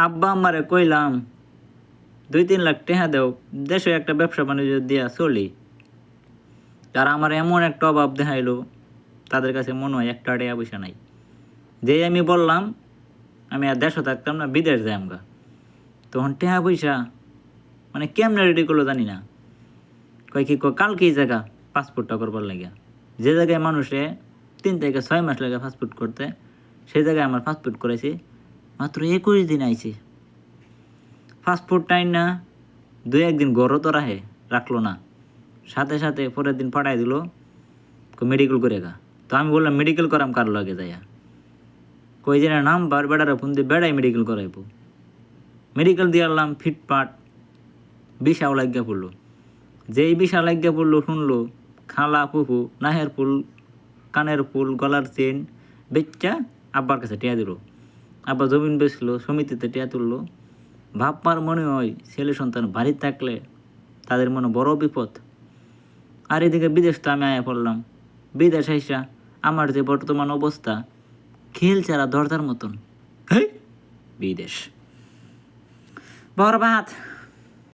আব্বা আমারে কইলাম 2-3 লাখ টাকা দেও, দেশে একটা ব্যবসা বাণিজ্য দিয়া চলি। তারা আমার এমন একটা অভাব দেখাইলো, তাদের কাছে মনে হয় একটা টাকা পয়সা নাই। যেই আমি বললাম আমি আর দেশে থাকতাম না, বিদেশ যাই আমগা, তখন টাকা পয়সা মানে কেমনে রেডি করলো জানি না। কয় কি কালকে এই জায়গা পাসপোর্টটা করবার লাগিয়া, যে জায়গায় মানুষে 3 থেকে 6 মাস লাগে পাসপোর্ট করতে, সেই জায়গায় আমার পাসপোর্ট করেছি মাত্র 21 দিন আইছি। পাসপোর্ট টাইম না 2-1 দিন ঘরও তো রাখলো না, সাথে সাথে পরের দিন পাঠাই দিল মেডিকেল করে গা। তো আমি বললাম মেডিকেল করাম কার লাগে যাইয়া, কই যে নাম্বার বেড়ারে ফোন দিয়ে বেড়াই মেডিকেল করাইব। মেডিকেল দিয়ে আনলাম ফিটপাট, বিষাও লাগিয়া পড়লো। যেই বিষা লাগিয়া পড়লো শুনলো খালা ফুফু নাহের ফুল, কানের ফুল, গলার চেন বেচ্চা আব্বার কাছে টিয়া দিল। আব্বা জমিন বেচলো, সমিতিতে টিয়া তুললো। ভাববার মনে হয় ছেলে সন্তান বাড়িতে থাকলে তাদের মনে বড় বিপদ। আর এদিকে বিদেশ তো আমি আয়া পড়লাম। বিদেশ আইসা আমার যে বর্তমান অবস্থা, খেল ছাড়া দরজার মতন। বিদেশ বরবাদ।